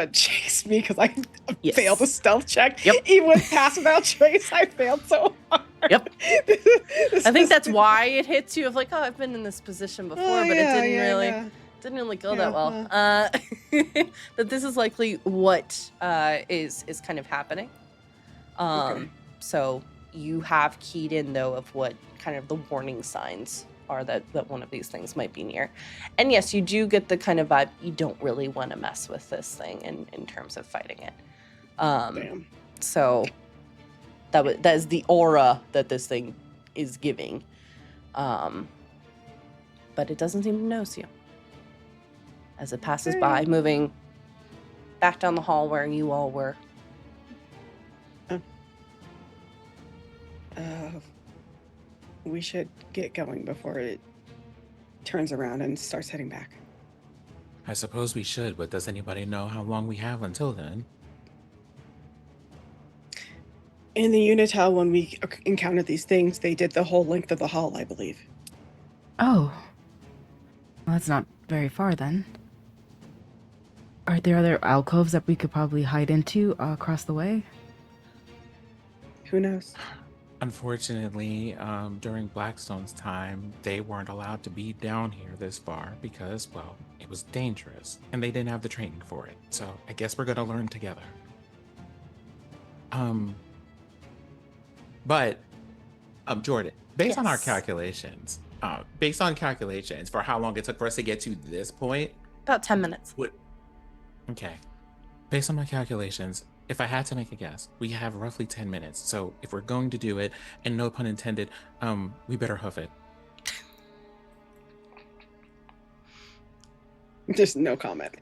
gonna chase me because I Yes. failed a stealth check. Yep. Even with pass without trace, I failed so hard. Yep. I think that's why it hits you of like, oh, I've been in this position before, but it didn't really go that well. But this is likely what is kind of happening. Okay. So you have keyed in though of what kind of the warning signs are that one of these things might be near. And yes, you do get the kind of vibe you don't really want to mess with this thing in terms of fighting it. Damn. So that is the aura that this thing is giving. But it doesn't seem to notice you as it passes by, moving back down the hall where you all were. We should get going before it turns around and starts heading back. I suppose we should, but does anybody know how long we have until then? In the Unitel, when we encountered these things, they did the whole length of the hall, I believe. Oh. Well, that's not very far then. Are there other alcoves that we could probably hide into across the way? Who knows? Unfortunately, during Blackstone's time, they weren't allowed to be down here this far because, well, it was dangerous and they didn't have the training for it. So I guess we're gonna learn together. But Jordan, based on our calculations, for how long it took for us to get to this point, about 10 minutes. Okay. Based on my calculations, if I had to make a guess, we have roughly 10 minutes. So if we're going to do it, and no pun intended, we better hoof it. Just no comment.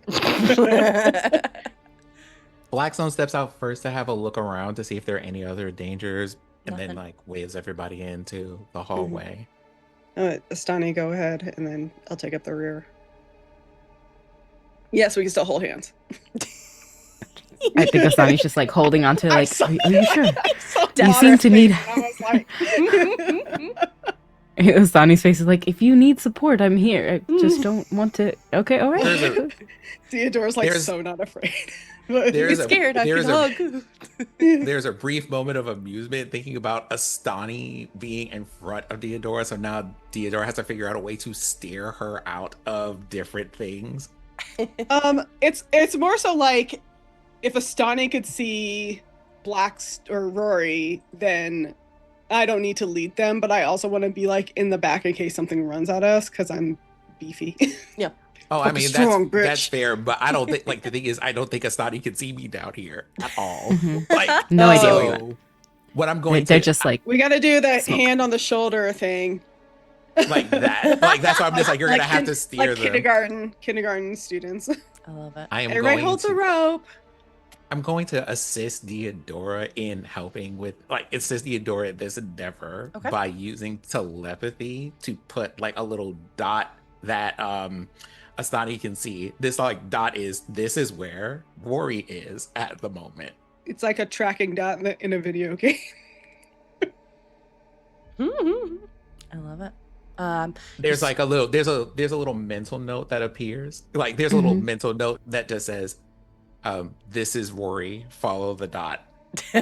Blackstone steps out first to have a look around to see if there are any other dangers, and Nothing. then like waves everybody into the hallway. Astani, go ahead, and then I'll take up the rear. Yes, we can still hold hands. I think Asani's just like holding on to like, are you sure? You You seem to need... I was like... Asani's face is like, if you need support, I'm here. I just don't want to... Okay, all right. Theodore's like so not afraid. You're scared, I can hug. There's a brief moment of amusement thinking about Astani being in front of Deodora, so now Deodora has to figure out a way to steer her out of different things. It's more so like if Astani could see or Rory, then I don't need to lead them, but I also want to be like in the back in case something runs at us because I'm beefy. Yeah. Oh, I mean, that's fair, but I don't think, like, the thing is, I don't think Astani can see me down here at all. Like, no idea where you went. What I'm going They're just like... We got to do that hand on the shoulder thing. Like that. Like, that's why I'm just like, you're going to have to steer them. Kindergarten students. I love it. Everybody hold the rope. I'm going to assist Deodora in helping with, like, assist Deodora in this endeavor by using telepathy to put, like, a little dot that, Astani can see. This like dot this is where Rory is at the moment. It's like a tracking dot in a video game. I love it. There's like a little mental note that appears. Like there's a little mental note that just says, this is Rory, follow the dot. I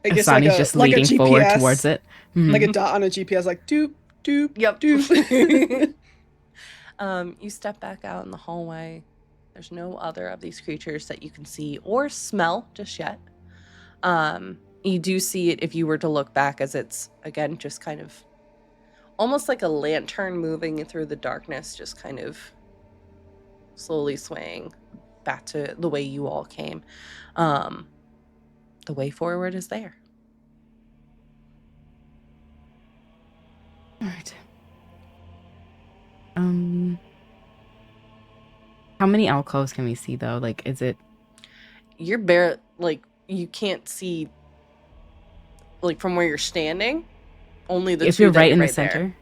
guess Asani's just leading forward towards it. Like a dot on a GPS, like doop, doop, yep. doop. You step back out in the hallway. There's no other of these creatures that you can see or smell just yet. You do see it if you were to look back, as it's, again, just kind of almost like a lantern moving through the darkness, just kind of slowly swaying back to the way you all came. The way forward is there. All right. How many alcoves can we see though? Like, is it? You're you can't see, like, from where you're standing. Only the if two you're right in the there. Center.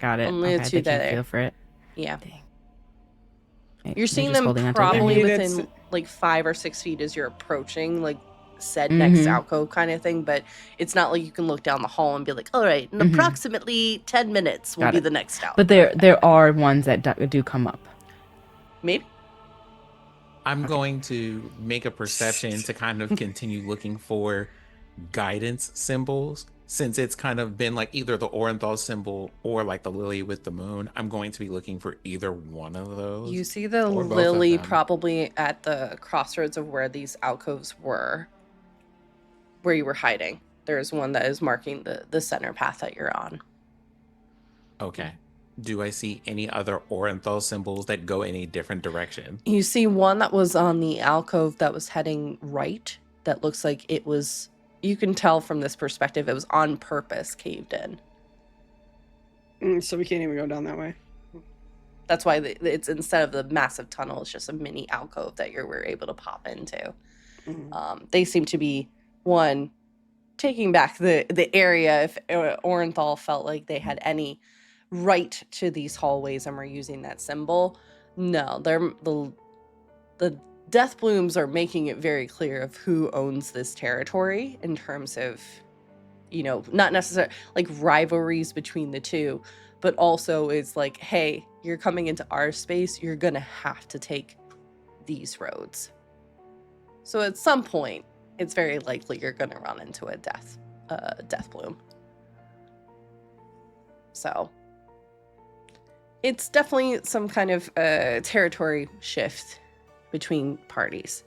Got it. Only the two that are feel for it. Yeah. Dang. You're seeing them probably within like 5 or 6 feet as you're approaching, like said next alcove kind of thing, but it's not like you can look down the hall and be like, all right, in approximately 10 minutes will be the next alcove. But there are ones that do come up. Maybe. I'm going to make a perception to kind of continue looking for guidance symbols. Since it's kind of been like either the Orenthal symbol or like the lily with the moon, I'm going to be looking for either one of those. You see the or both of lily them. probably at the crossroads of where these alcoves were, where you were hiding. There's one that is marking the center path that you're on. Okay. Do I see any other Orenthal symbols that go in a different direction? You see one that was on the alcove that was heading right. That looks like it was, you can tell from this perspective, it was on purpose caved in. So we can't even go down that way. That's why it's, instead of the massive tunnel, it's just a mini alcove that you were able to pop into. Mm-hmm. They seem to be, one, taking back the area if Orenthal felt like they had any right to these hallways and were using that symbol. No, they're the Death Blooms are making it very clear of who owns this territory in terms of, you know, not necessarily like rivalries between the two, but also it's like, hey, you're coming into our space, you're gonna have to take these roads. So at some point, it's very likely you're gonna run into a Death Bloom. So it's definitely some kind of territory shift between parties.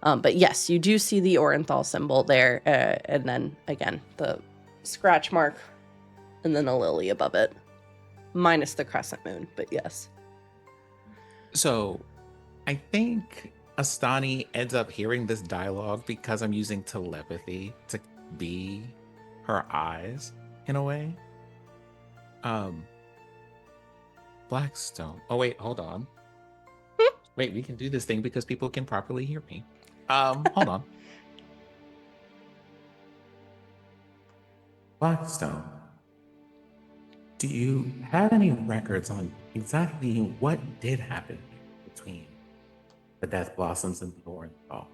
But yes, you do see the Orenthal symbol there, and then again the scratch mark, and then a lily above it, minus the crescent moon. But yes. So, I think Astani ends up hearing this dialogue because I'm using telepathy to be her eyes in a way. Blackstone. Oh wait, hold on. Wait, we can do this thing because people can properly hear me. Hold on. Blackstone. Do you have any records on exactly what did happen between the Death Blossoms and the Orenthal?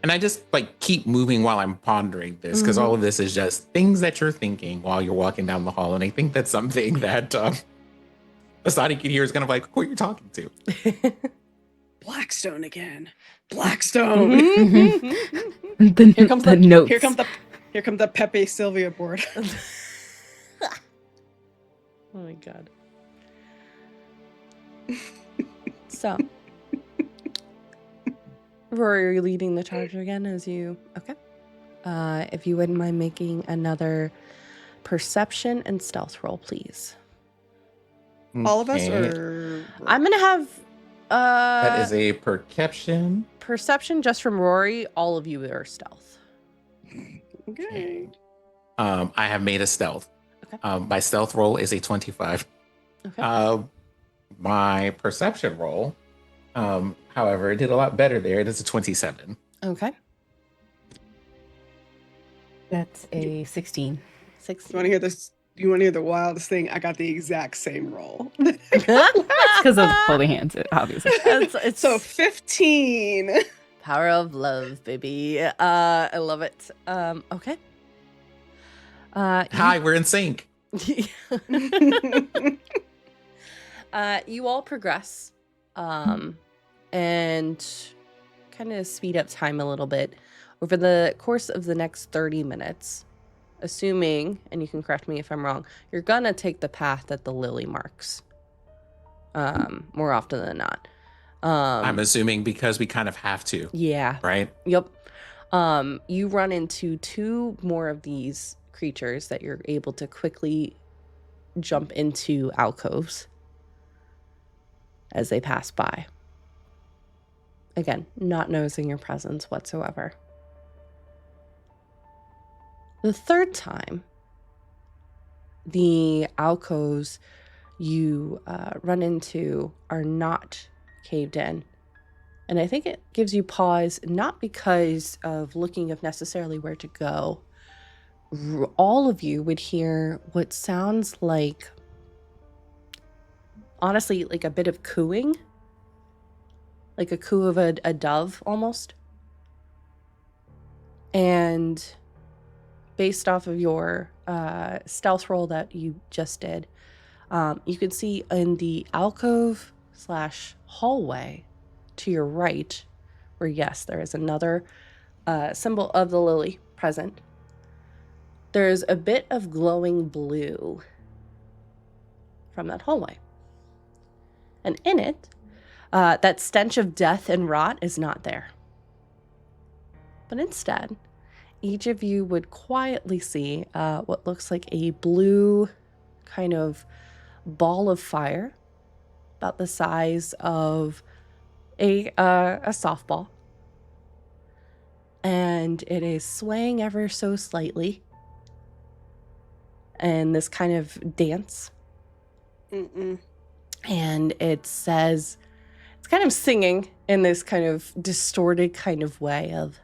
And I just like keep moving while I'm pondering this, because all of this is just things that you're thinking while you're walking down the hall. And I think that's something that Asadi can hear is kind of like, who are you talking to? Blackstone again. Blackstone. Here comes the notes. Here comes the Pepe Sylvia board. Oh my god. So, Rory, are you leading the charge again as you... Okay. If you wouldn't mind making another perception and stealth roll, please. All of us, Okay. or I'm going to have... That is a perception. Perception just from Rory. All of you are stealth. okay. I have made a stealth. Okay. My stealth roll is a 25. Okay. My perception roll, however, it did a lot better there. It is a 27. Okay. That's a 16. 16. You want to hear this? You want to hear the wildest thing? I got the exact same roll. Because of holding hands, obviously. It's So 15. power of love, baby. I love it. Okay. Hi, we're in sync. You all progress, and kind of speed up time a little bit over the course of the next 30 minutes. Assuming, and you can correct me if I'm wrong, you're gonna take the path that the lily marks. More often than not. I'm assuming because we kind of have to. Yeah. Right? Yep. You run into two more of these creatures that you're able to quickly jump into alcoves as they pass by. Again, not noticing your presence whatsoever. The third time, the alcoves you run into are not caved in. And I think it gives you pause, not because of looking of necessarily where to go. All of you would hear what sounds like, honestly, like a bit of cooing. Like a coo of a dove, almost. And based off of your stealth roll that you just did, You can see in the alcove / hallway to your right, where yes, there is another symbol of the lily present. There's a bit of glowing blue from that hallway. And in it, that stench of death and rot is not there. But instead, each of you would quietly see what looks like a blue kind of ball of fire, about the size of a softball. And it is swaying ever so slightly. And this kind of dance. And it says, it's kind of singing in this kind of distorted kind of way of,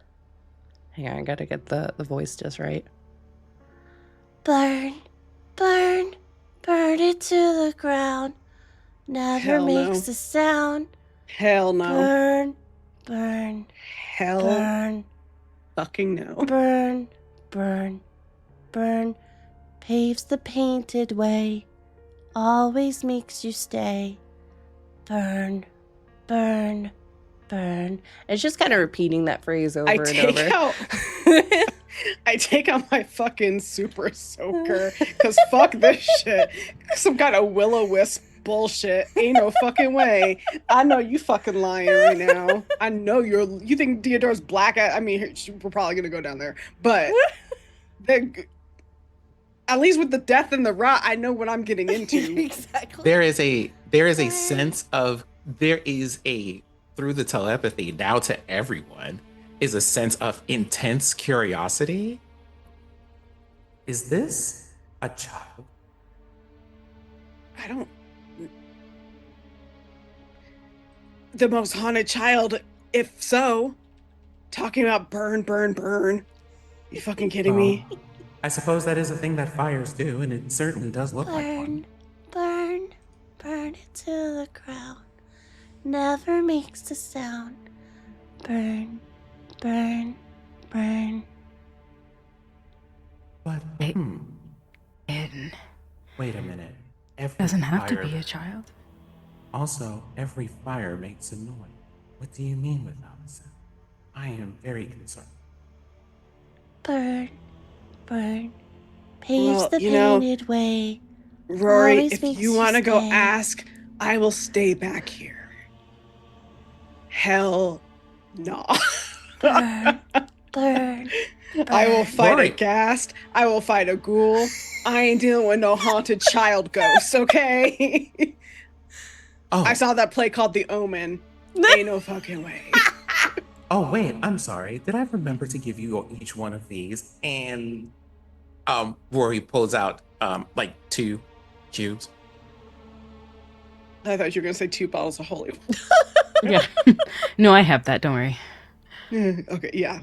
hang on, I gotta get the voice just right. Burn, burn, burn it to the ground. Never Hell makes no. a sound. Hell no. Burn, burn, Hell burn, fucking no. burn, burn, burn. Paves the painted way. Always makes you stay. Burn, burn, burn. It's just kind of repeating that phrase over and over. I take out my fucking super soaker, because fuck this shit. Some kind of will-o-wisp bullshit. Ain't no fucking way. I know you fucking lying right now. I know you think Theodore's black. I mean, we're probably gonna go down there, but at least with the death and the rot, I know what I'm getting into. Exactly. There is a sense of, through the telepathy now to everyone, is a sense of intense curiosity. Is this a child? I don't. The most haunted child, if so. Talking about burn, burn, burn. You fucking kidding me? I suppose that is a thing that fires do, and it certainly does look like one. Burn, burn it to the ground. Never makes a sound. Burn, burn, burn. But, It wait a minute. Every doesn't have to fire- be a child. Also, every fire makes a noise. What do you mean without a sound? I am very concerned. Burn, burn. Paves Well, the you know, painted way. Rory, Always if makes you you want to go stay. ask, I will stay back here. Hell no. Burn, burn. I will fight Rory. a ghast. I will fight a ghoul. I ain't dealing with no haunted child ghosts, okay? Oh, I saw that play called The Omen. Ain't no fucking way. oh wait, I'm sorry. Did I remember to give you each one of these? And Rory pulls out like 2 cubes. I thought you were gonna say 2 bottles of holy Yeah. No, I have that. Don't worry. water. Okay, yeah.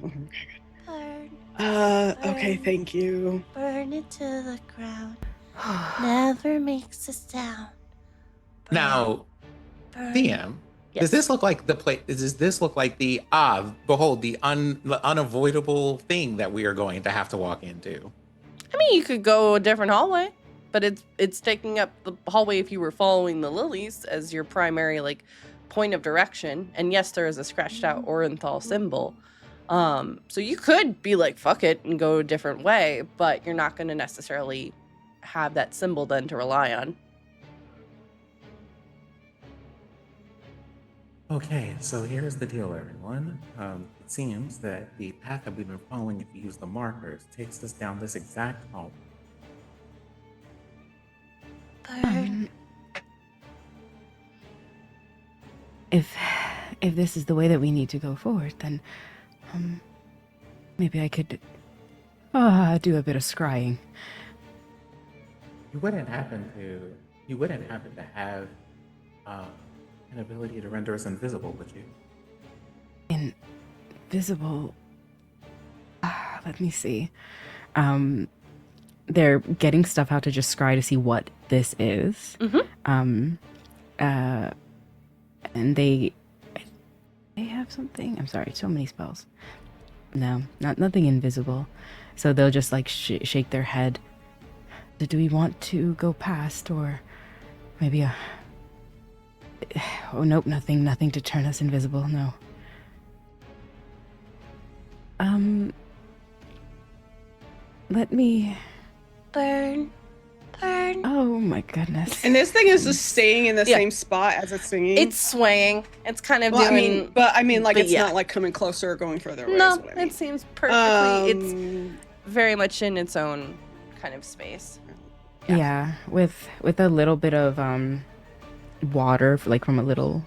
Burn, Okay, thank you. burn it to the ground. Never makes a sound. Burn, Now, burn. DM, Yes. does this look like the play? Does this look like the behold the unavoidable thing that we are going to have to walk into? I mean, you could go a different hallway, but it's taking up the hallway if you were following the lilies as your primary like point of direction. And yes, there is a scratched out Orenthal symbol. So you could be like, fuck it, and go a different way, but you're not going to necessarily have that symbol then to rely on. Okay, so here's the deal, everyone. It seems that the path that we've been following, if we use the markers, takes us down this exact hallway. Burn. If this is the way that we need to go forward, then maybe I could do a bit of scrying. You wouldn't happen to have an ability to render us invisible, would you? Invisible. Let me see. They're getting stuff out to just scry to see what this is. Mhm. And they have something. I'm sorry, so many spells. No, nothing invisible. So they'll just like shake their head. So do we want to go past, or Maybe a... Oh, nope, nothing to turn us invisible, no. Let me... Burn. Oh my goodness. And this thing is just staying in the same spot as it's singing. It's swaying. It's kind of well, doing... I mean, like, it's yeah. not, like, coming closer or going further away. No, is what I mean. it seems perfectly... it's very much in its own kind of space. Yeah, with a little bit of water, like from a little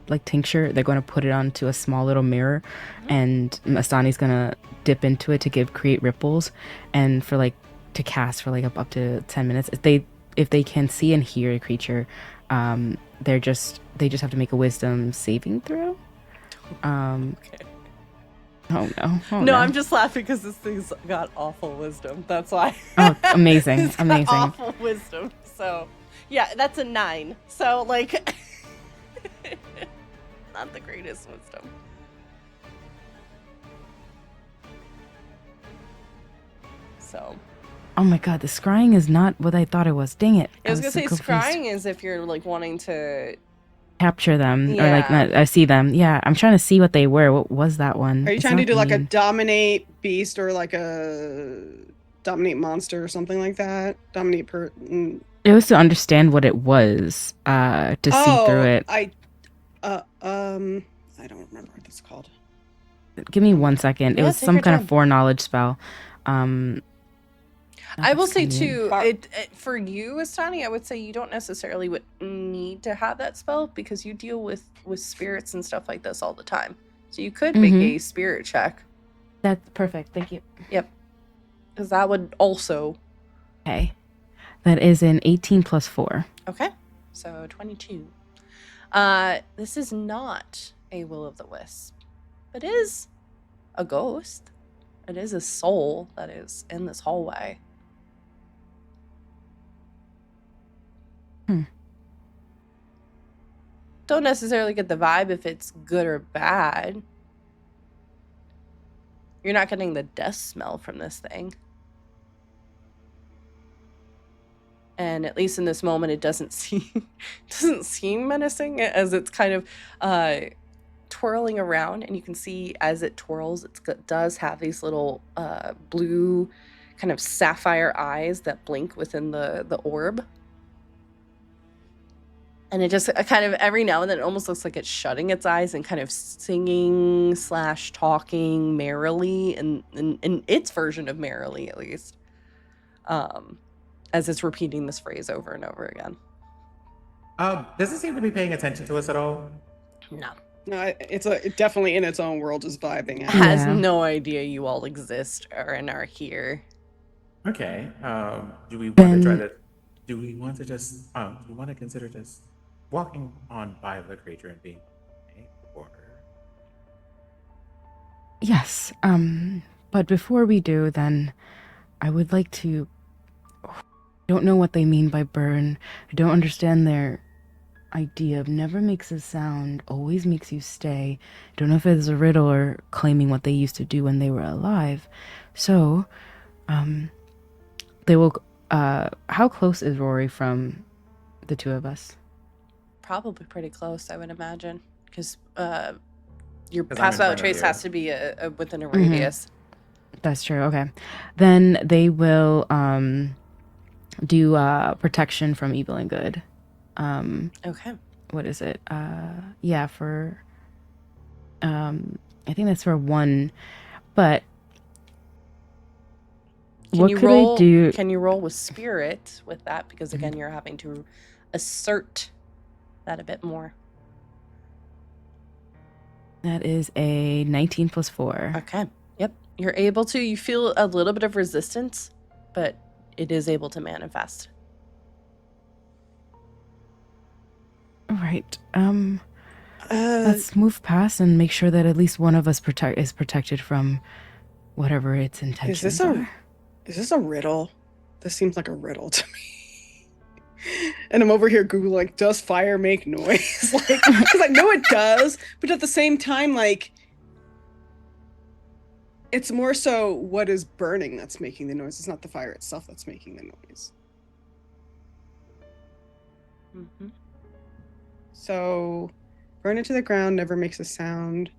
like tincture, they're going to put it onto a small little mirror, and Asani's going to dip into it to create ripples, and for like to cast for like up to 10 minutes. If they can see and hear a creature, they just have to make a wisdom saving throw. Okay. Oh no. No, I'm just laughing because this thing's got awful wisdom. That's why. Oh, amazing. It's got awful wisdom. So, yeah, that's a 9. So, like, not the greatest wisdom. So. Oh my god, the scrying is not what I thought it was. Dang it. I was going to say scrying is if you're, like, wanting to... capture them, or like I see them. Yeah, I'm trying to see what they were. What was that one? Are you trying to do like a dominate beast or like a dominate monster or something like that? Dominate It was to understand what it was, to see through it. I don't remember what that's called. Give me 1 second. It was some kind of foreknowledge spell. I will say too, for you, Astani, I would say you don't necessarily would need to have that spell because you deal with spirits and stuff like this all the time. So you could make a spirit check. That's perfect. Thank you. Yep. Because that would also. Okay. That is an 18 plus 4. Okay. So 22. This is not a will-o'-the-wisp. It is a ghost. It is a soul that is in this hallway. Don't necessarily get the vibe if it's good or bad. You're not getting the death smell from this thing. And at least in this moment, it doesn't seem menacing, as it's kind of twirling around. And you can see as it twirls, it does have these little blue kind of sapphire eyes that blink within the orb. And it just kind of every now and then it almost looks like it's shutting its eyes and kind of singing / talking merrily, and in its version of merrily, at least, as it's repeating this phrase over and over again. Does it seem to be paying attention to us at all? No. No, it's definitely in its own world, just vibing. It has no idea you all exist and are here. Okay. Do we want to try to? Do we want to just? Do we want to consider just walking on by the creature and being, or? Yes. But before we do, then I would like to. I don't know what they mean by burn. I don't understand their idea of never makes a sound, always makes you stay. Don't know if it's a riddle or claiming what they used to do when they were alive. So, they will. How close is Rory from the two of us? Probably pretty close, I would imagine, because your pass without trace has to be within a radius. That's true. Okay, then they will do protection from evil and good. Okay. What is it? Yeah, for I think that's for 1, but what could I do? Can you roll with spirit with that? Because again, you're having to assert that a bit more. That is a 19 plus 4. Okay. Yep. You're able to. You feel a little bit of resistance, but it is able to manifest. All right. Let's move past and make sure that at least one of us is protected from whatever its intentions are. Is this a riddle? This seems like a riddle to me. And I'm over here Googling, like, does fire make noise? Like, because I know it does, but at the same time, like, it's more so what is burning that's making the noise. It's not the fire itself that's making the noise. Mm-hmm. So, burn it to the ground, never makes a sound,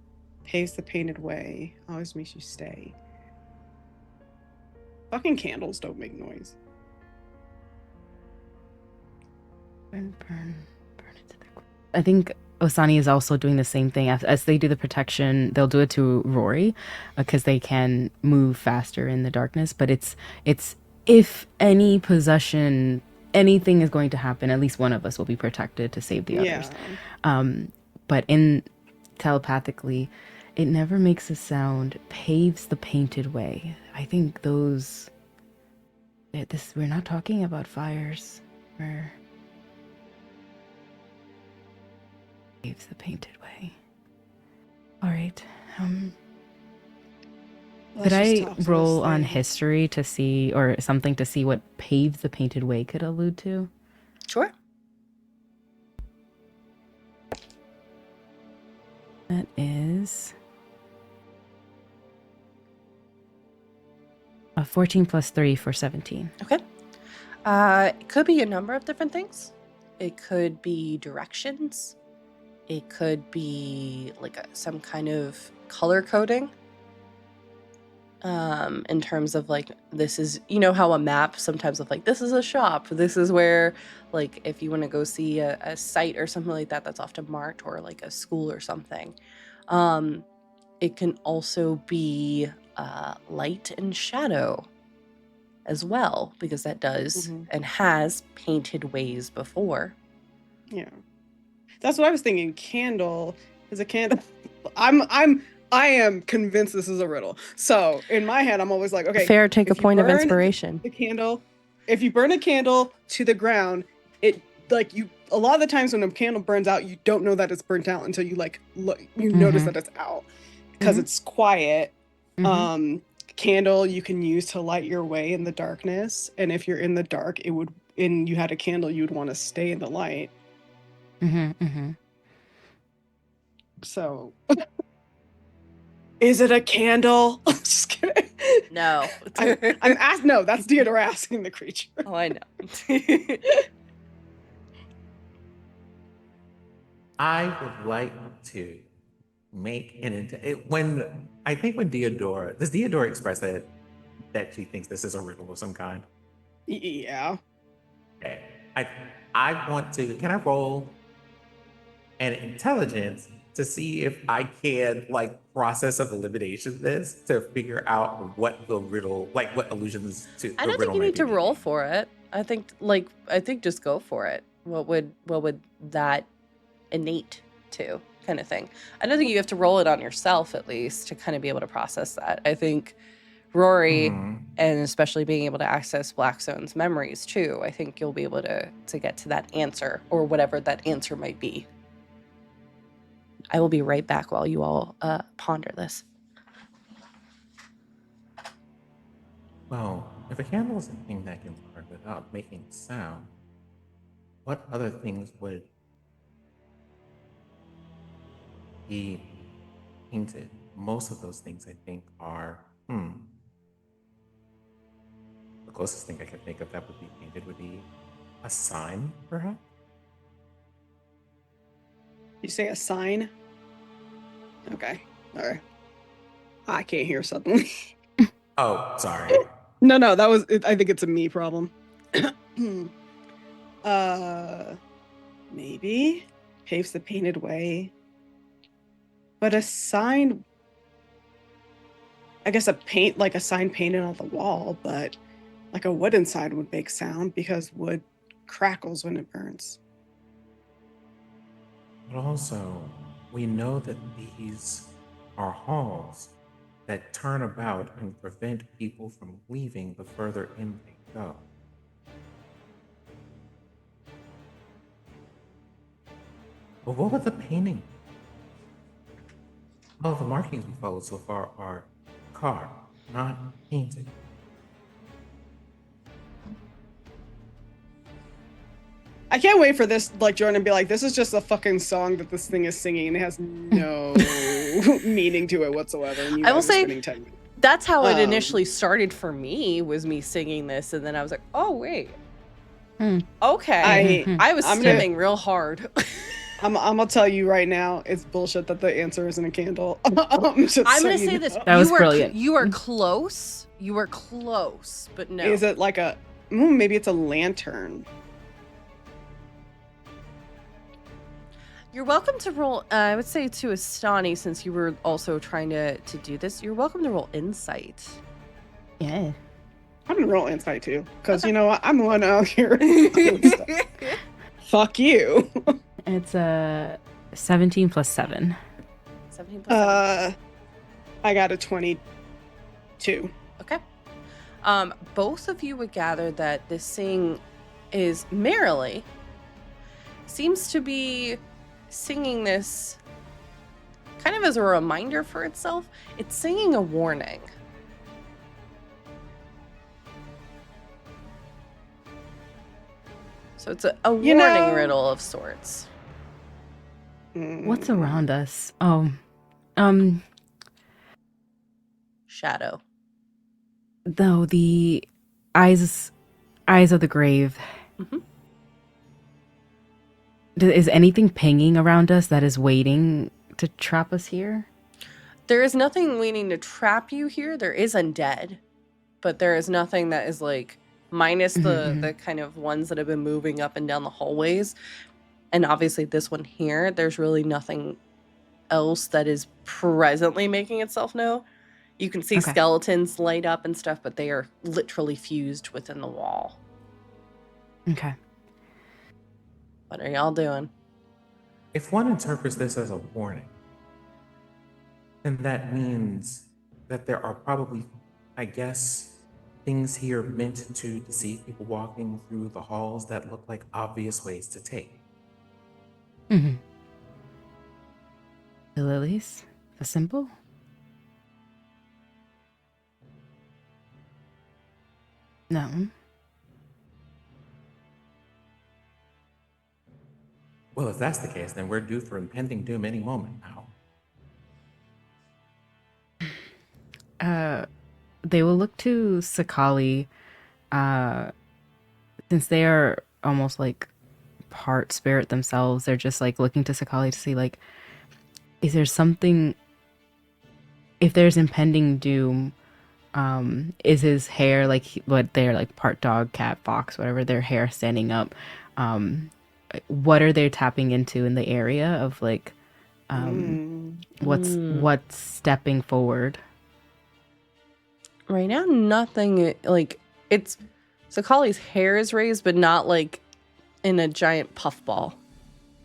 paves the painted way, always makes you stay. Fucking candles don't make noise. Burn it to the ground. I think Osani is also doing the same thing. As they do the protection, they'll do it to Rory because they can move faster in the darkness. But it's if any possession, anything is going to happen, at least one of us will be protected to save the others. But in telepathically, it never makes a sound, paves the painted way. I think those. We're not talking about fires. We're paves the painted way. All right. Could I roll on history to see, or something to see what paves the painted way could allude to? Sure. That is a 14 plus 3 for 17. Okay. It could be a number of different things. It could be directions. It could be like some kind of color coding. In terms of like, this is, you know how a map sometimes of like, this is a shop, this is where, like, if you want to go see a site or something like that, that's often marked, or like a school or something. It can also be light and shadow as well, because that does and has painted ways before. Yeah, that's what I was thinking. Candle is a candle. I am convinced this is a riddle. So in my head, I'm always like, okay, fair, take a point of inspiration. The candle, if you burn a candle to the ground, it like you. A lot of the times when a candle burns out, you don't know that it's burnt out until you like look. You notice that it's out because it's quiet. Candle you can use to light your way in the darkness, and if you're in the dark, and you had a candle, you would want to stay in the light. So. Is it a candle? Just kidding. No. I'm asked. No, that's Theodore asking the creature. Oh, I know. I would like to make when Theodora does Theodora express that she thinks this is a riddle of some kind? Yeah. Okay. I want to. Can I roll an intelligence to see if I can like process of elimination this to figure out what the riddle, like what allusions to the riddle. I don't think you need to roll for it. I think just go for it. What would that innate to kind of thing? I don't think you have to roll it on yourself, at least, to kind of be able to process that. I think Rory, and especially being able to access Blackstone's memories too, I think you'll be able to get to that answer, or whatever that answer might be. I will be right back while you all ponder this. Well, if a candle is a thing that can burn without making sound, what other things would be painted? Most of those things, I think, are the closest thing I could think of that would be painted would be a sign, perhaps. You say a sign? Okay. All right. I can't hear suddenly. Oh, sorry. No, that was. I think it's a me problem. Maybe paves the painted way, but a sign. I guess a sign painted on the wall, but like a wooden sign would make sound because wood crackles when it burns. But also, we know that these are halls that turn about and prevent people from leaving the further in they go. But what was the painting? Oh, the markings we followed so far are carved, not painted. I can't wait for this, like, Jordan to be like, this is just a fucking song that this thing is singing and it has no meaning to it whatsoever. And I will say, that's how it initially started for me, was me singing this, and then I was like, oh, wait. Okay. I was I'm stimming real hard. I'm gonna tell you right now, it's bullshit that the answer isn't a candle. I'm gonna say this. That was brilliant. You were close. You were close, but no. Is it like a? Maybe it's a lantern. You're welcome to roll. I would say to Astani, since you were also trying to do this. You're welcome to roll insight. Yeah. I'm gonna roll insight too, because you know what? I'm the one out here. Fuck you. It's a 17 plus 7. 17 plus 7. I got a 22. Okay. Both of you would gather that this thing is merrily seems to be singing this kind of as a reminder for itself. It's singing a warning. So it's a warning riddle of sorts. What's around us? Shadow. Though the eyes of the grave. Mm-hmm. Is anything pinging around us that is waiting to trap us here? There is nothing waiting to trap you here. There is undead, but there is nothing that is like minus the kind of ones that have been moving up and down the hallways. And obviously this one here, there's really nothing else that is presently making itself known. You can see skeletons light up and stuff, but they are literally fused within the wall. Okay. What are y'all doing? If one interprets this as a warning, then that means that there are probably, I guess, things here meant to deceive people walking through the halls that look like obvious ways to take. Mm-hmm. The lilies? The symbol? No. Well, if that's the case, then we're due for impending doom any moment now. They will look to Sakali, since they are almost like part spirit themselves. They're just like looking to Sakali to see like, is there something? If there's impending doom, is his hair like what they're like part dog, cat, fox, whatever? Their hair standing up. What are they tapping into in the area of like, what's stepping forward? Right now, nothing. Like, it's Sakali's hair is raised, but not like in a giant puffball.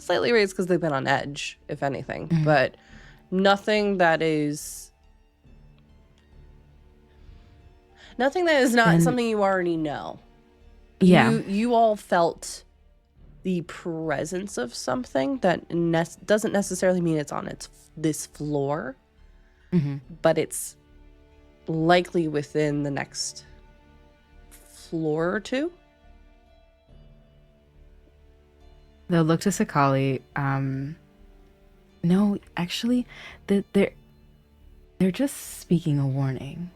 Slightly raised because they've been on edge, if anything. But nothing that is not something you already know. Yeah. You all felt the presence of something that doesn't necessarily mean it's on this floor, but it's likely within the next floor or two. They'll look to Sakali. No, actually, they're just speaking a warning.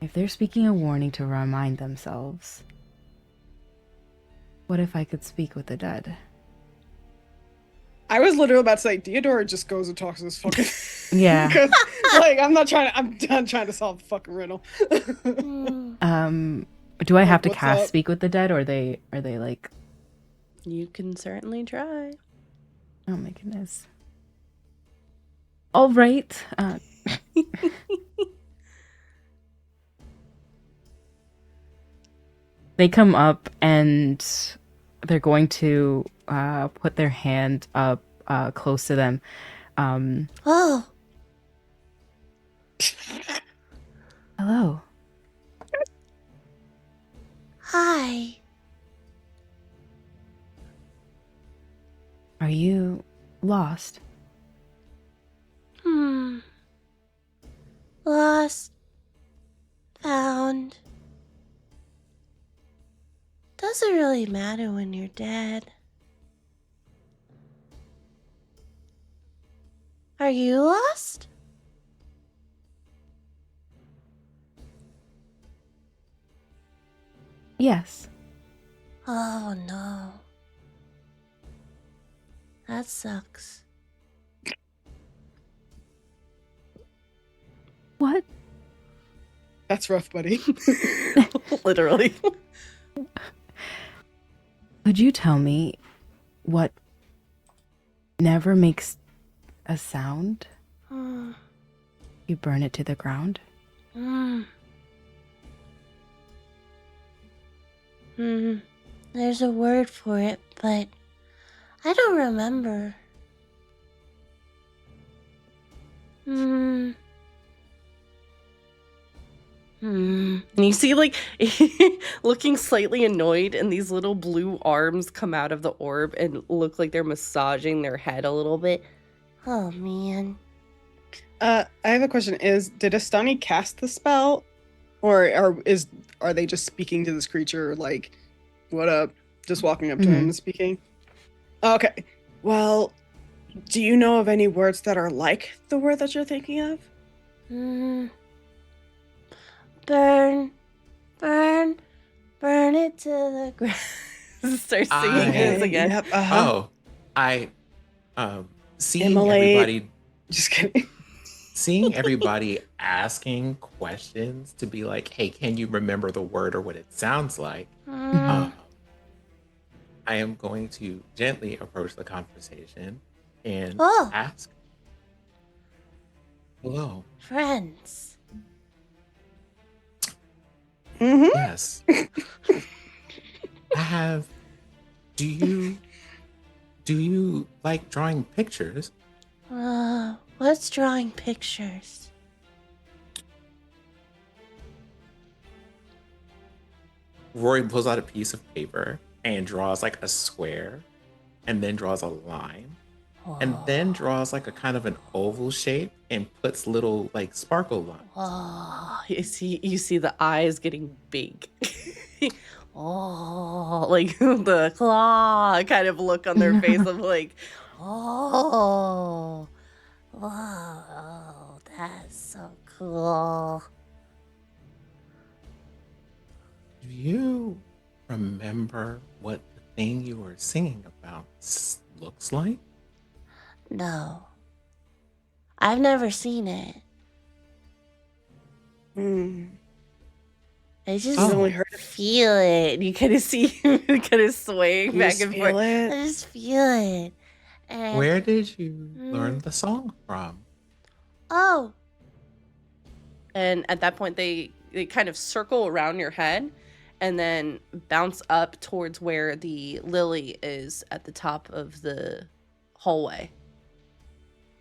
If they're speaking a warning to remind themselves, what if I could speak with the dead? I was literally about to say, Theodora just goes and talks to this fucking... Yeah. Because, like, I'm done trying to solve the fucking riddle. Do I have to What's cast up? speak with the dead, or are they like... You can certainly try. Oh my goodness. All right. They come up and they're going to put their hand up close to them. Oh. Hello. Hi. Are you lost? Lost. Found. Doesn't really matter when you're dead. Are you lost? Yes. Oh no. That sucks. What? That's rough, buddy. Literally. Could you tell me what never makes a sound? Mm. You burn it to the ground? There's a word for it, but I don't remember. And you see, like, looking slightly annoyed, and these little blue arms come out of the orb and look like they're massaging their head a little bit. Oh man. I have a question. Did Astani cast the spell? Or are they just speaking to this creature like, what up? Just walking up to him and speaking? Okay. Well, do you know of any words that are like the word that you're thinking of? Burn it to the ground. Start singing this again. Yep, Seeing Immolate. everybody Just kidding. seeing everybody asking questions to be like, hey, can you remember the word or what it sounds like? I am going to gently approach the conversation and ask, hello. Friends. Mm-hmm. Yes. Do you like drawing pictures? What's drawing pictures? Rory pulls out a piece of paper and draws like a square, and then draws a line, and then draws like a kind of an oval shape and puts little like sparkle lines. You see the eyes getting big. Like the claw kind of look on their face of like, Whoa, that's so cool. Do you remember what the thing you were singing about looks like? No. I've never seen it. I just only heard feel it. you kind of see him kind of swaying You back just and feel forth. I it. just feel it. And Where did you learn the song from? oh, And at that point, they kind of circle around your head and then bounce up towards where the lily is at the top of the hallway.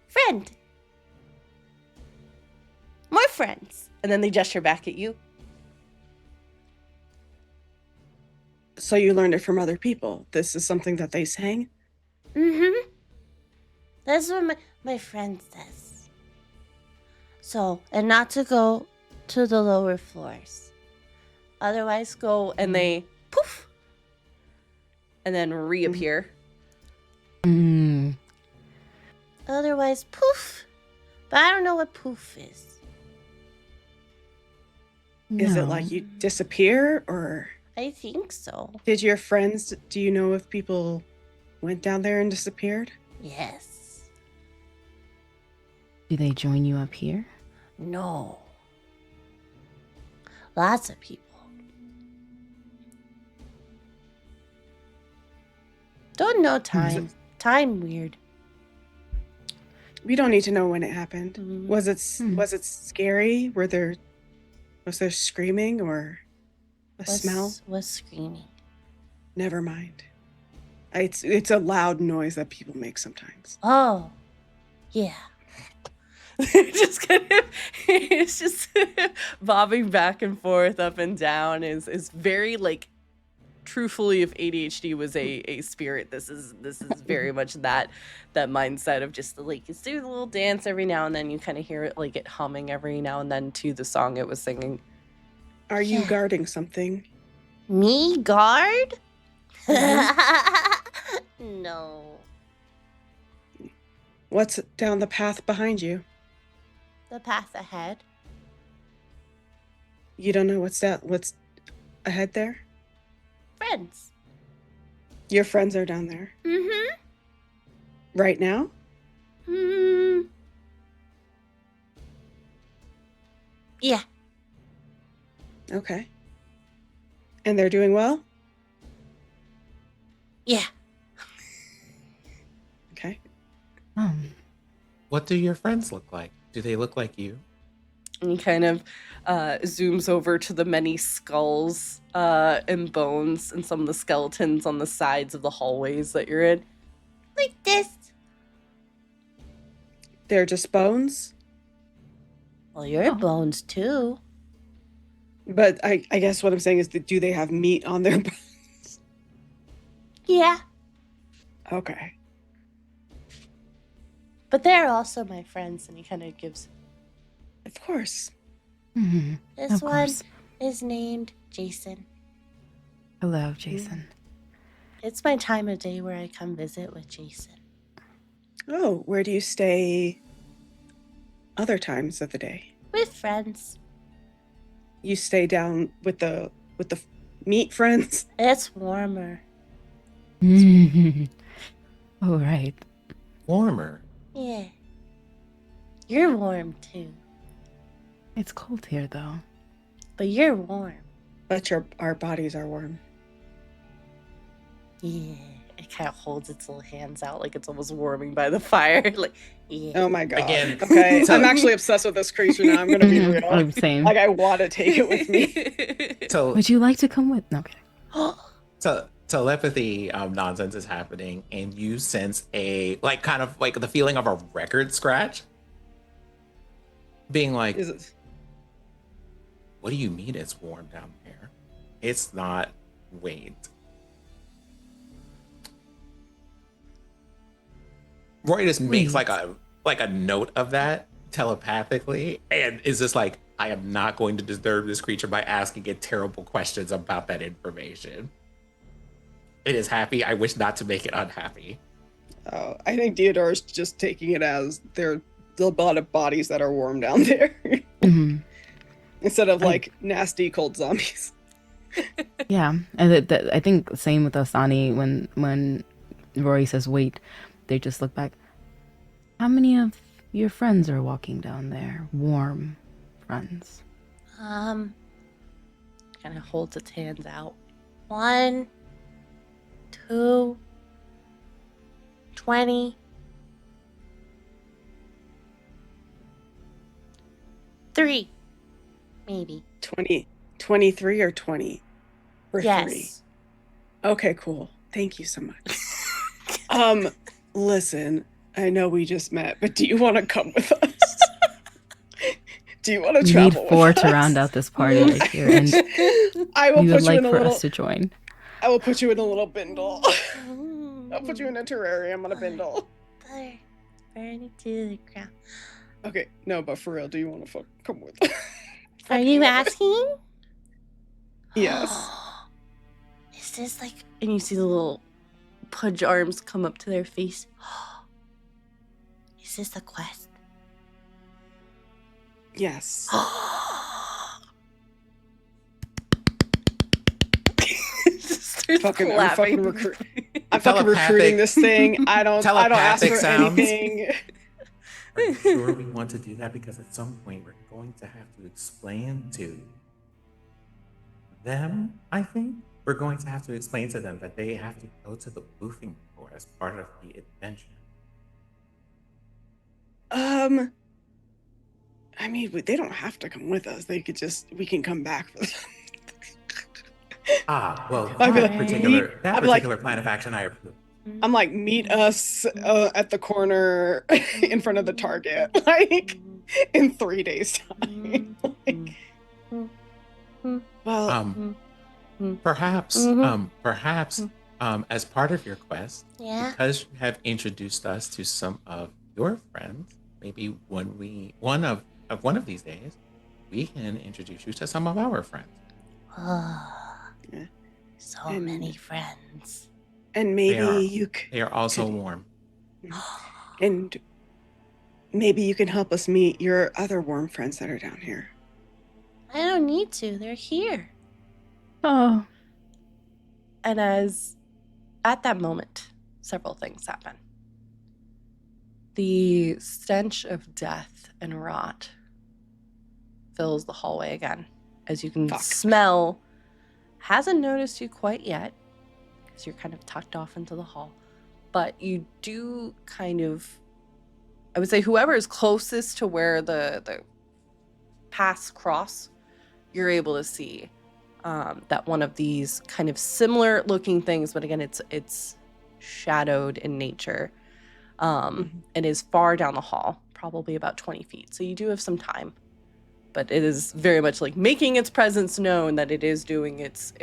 friend. More friends. And then they gesture back at you. So you learned it from other people. This is something that they sang? That's what my friend says. So, and not to go to the lower floors. Otherwise, go and they poof and then reappear. Otherwise, poof. But I don't know what poof is. Is it like you disappear, or I think so. did your friends, do you know if people went down there and disappeared? Yes. Do they join you up here? No. Lots of people. Don't know time. Time weird. We don't need to know when it happened. Was it Hmm. was it scary? Was there screaming or a smell? Was screaming. Never mind. It's a loud noise that people make sometimes. Oh. Yeah. Just kind of, it's just bobbing back and forth, up and down. Is very like, truthfully, if ADHD was a spirit, this is very much that mindset of just like, it's doing a little dance every now and then. You kind of hear it like it humming every now and then to the song it was singing. Are you Yeah. guarding something? Me guard? No. What's down the path behind you? The path ahead. You don't know what's ahead there? Friends. Your friends are down there Mm-hmm. right now? Yeah. Okay. And they're doing well? Yeah. Okay. What do your friends look like? Do they look like you? And he kind of zooms over to the many skulls and bones and some of the skeletons on the sides of the hallways that you're in. Like this. They're just bones? Well, your bones too. But I guess what I'm saying is that do they have meat on their bones? Yeah. Okay. But they're also my friends, and he kind of gives. Of course. Mm-hmm. This Of one course. is named Jason. Hello, Jason. It's my time of day where I come visit with Jason. Oh, where do you stay other times of the day? With friends. You stay down with the meat friends? It's warmer. Oh, right. Warmer. Yeah. You're warm too. It's cold here, though. But you're warm. But our bodies are warm. Yeah. It kind of holds its little hands out like it's almost warming by the fire. Like, Yeah. Oh my god. Again, Okay, so- I'm actually obsessed with this creature now. I'm gonna be real. Oh, same. Like I want to take it with me. So Would you like to come with? No, okay. So telepathy nonsense is happening, and you sense a kind of like the feeling of a record scratch, being like, Is it? "What do you mean it's warm down here? It's not. Wait." Roy just makes like a note of that telepathically, and is just like, "I am not going to disturb this creature by asking it terrible questions about that information. It is happy. I wish not to make it unhappy." Oh, I think Theodore's just taking it as there are a lot of bodies that are warm down there Mm-hmm. instead of like nasty cold zombies. Yeah, and I think same with Asani when Rory says wait, they just look back. How many of your friends are walking down there? Warm friends. kind of holds its hands out. 1, 2, 20. 3, maybe. 23 or 20? Or 3? Yes. Okay, cool. Thank you so much. Listen, I know we just met, but do you want to come with us? Do you want to We travel need 4 with to us? round out this party right here, and I will we put would you like in a for little. us to join. I will put you in a little bindle. I'll put you in a terrarium on a bindle. Butter burning to the ground. Okay, no, but for real, do you want to come with us? Are you asking? Yes. Is this like And you see the little pudge arms come up to their face. is this a quest? Yes. Just starts Fucking, I'm clapping. I'm fucking recruiting this thing. I don't ask Telepathic for sounds. anything. Are you sure we want to do that? Because at some point we're going to have to explain to them, I think. We're going to have to explain to them that they have to go to the roofing floor as part of the adventure. I mean, they don't have to come with us. We can come back for them. Well, I'd be that like, particular plan of action I approve. I'm like, meet us at the corner in front of the Target, like in 3 days' time. Well, Perhaps, as part of your quest, Yeah. because you have introduced us to some of your friends, maybe one of these days, we can introduce you to some of our friends. So And- many friends. and maybe They are also warm. and maybe you can help us meet your other warm friends that are down here. I don't need to. They're here. Oh, And as at that moment, several things happen. The stench of death and rot fills the hallway again. As you can smell, hasn't noticed you quite yet, because you're kind of tucked off into the hall. But you do kind of, I would say whoever is closest to where the paths cross, you're able to see that one of these kind of similar looking things, but again, it's shadowed in nature, and is far down the hall, probably about 20 feet. So you do have some time, but it is very much like making its presence known that it is doing its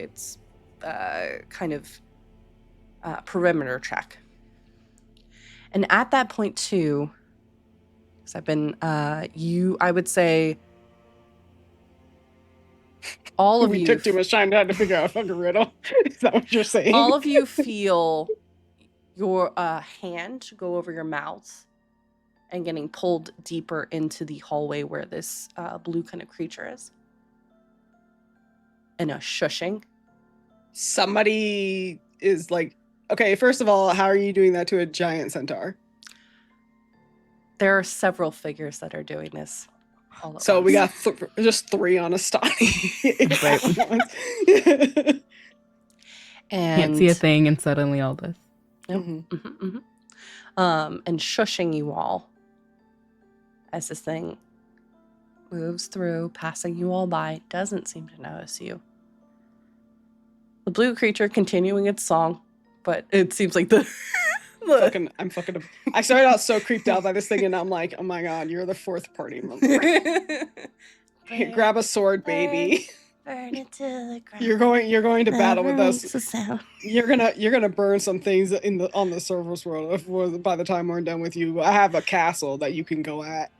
kind of perimeter check. And at that point too, because I've been, I would say, all of you took too much time to figure out a fucking riddle. Is that what you're saying? All of you feel your hand go over your mouth and getting pulled deeper into the hallway where this blue kind of creature is. And a shushing. Somebody is like, okay, first of all, how are you doing that to a giant centaur? There are several figures that are doing this. So we got just 3 on a Stani. And can't see a thing, and suddenly all this. Yep. And shushing you all as this thing moves through, passing you all by, doesn't seem to notice you. The blue creature continuing its song, but it seems like I started out so creeped out by this thing, and I'm like, oh my god, you're the 4th party member. Grab a sword, baby. Burn it to the ground. You're going to battle with us. Sound. You're gonna burn some things on the surface world. By the time we're done with you, I have a castle that you can go at.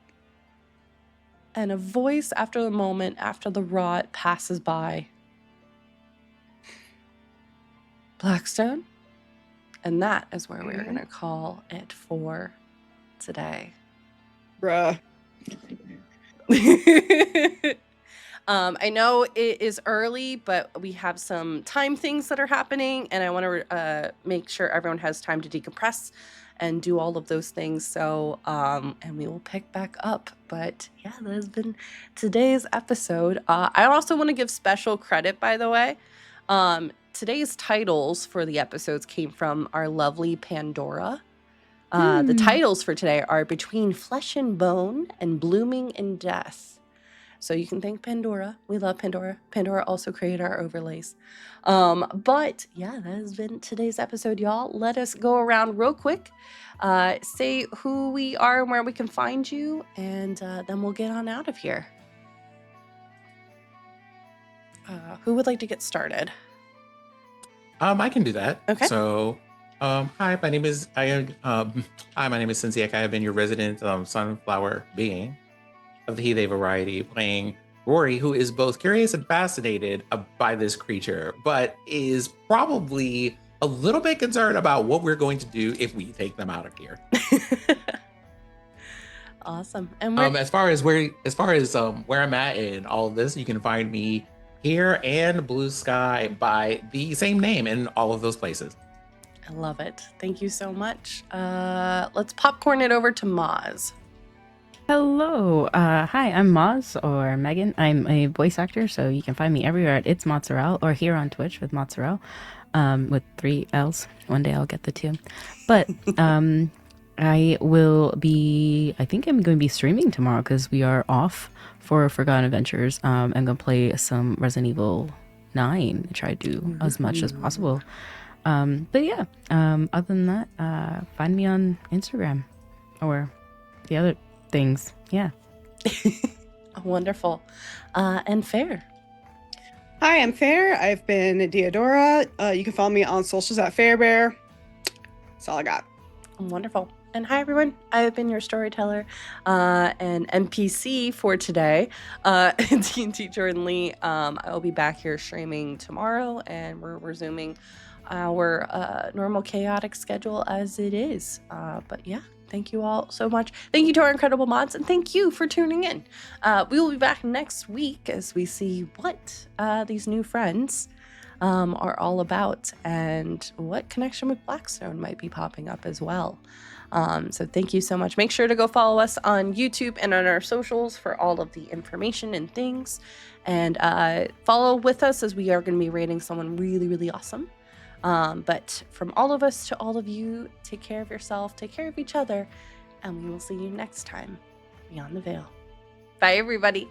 And a voice after the moment, after the rot, passes by. Blackstone? And that is where we're going to call it for today. Bruh. I know it is early, but we have some time things that are happening, and I want to make sure everyone has time to decompress and do all of those things. So, and we will pick back up. But yeah, that has been today's episode. I also want to give special credit, by the way. Today's titles for the episodes came from our lovely Pandora. The titles for today are Between Flesh and Bone and Blooming in Death. So you can thank Pandora. We love Pandora. Pandora also created our overlays. But yeah, that has been today's episode, y'all. Let us go around real quick, say who we are and where we can find you, and then we'll get on out of here. Who would like to get started? I can do that. Okay. So, hi, my name is Cynthia. I have been your resident sunflower being of the He/They variety, playing Rory, who is both curious and fascinated by this creature, but is probably a little bit concerned about what we're going to do if we take them out of here. Awesome. And as far as where I'm at in all of this, you can find me here and Blue Sky by the same name in all of those places. I love it. Thank you so much. Let's popcorn it over to Maz. Hello. Hi, I'm Maz, or Megan. I'm a voice actor, so you can find me everywhere at It's Mozzarella, or here on Twitch with Mozzarella, with 3 L's. One day I'll get the 2. But I think I'm going to be streaming tomorrow because we are off for Forgotten Adventures. I'm going to play some Resident Evil 9, try to do as much as possible. But yeah, other than that, find me on Instagram or the other things. Yeah. Wonderful. And Fair. Hi, I'm Fair. I've been Deodora. You can follow me on socials at Fairbear. That's all I got. Wonderful. And hi, everyone. I've been your storyteller and NPC for today. D&T Jordan Lee. I will be back here streaming tomorrow, and we're resuming our normal chaotic schedule as it is. But yeah, thank you all so much. Thank you to our incredible mods, and thank you for tuning in. We will be back next week as we see what these new friends are all about, and what connection with Blackstone might be popping up as well. So thank you so much. Make sure to go follow us on YouTube and on our socials for all of the information and things. And follow with us, as we are going to be rating someone really, really awesome. But from all of us to all of you, take care of yourself, take care of each other, and we will see you next time beyond the veil. Bye, everybody.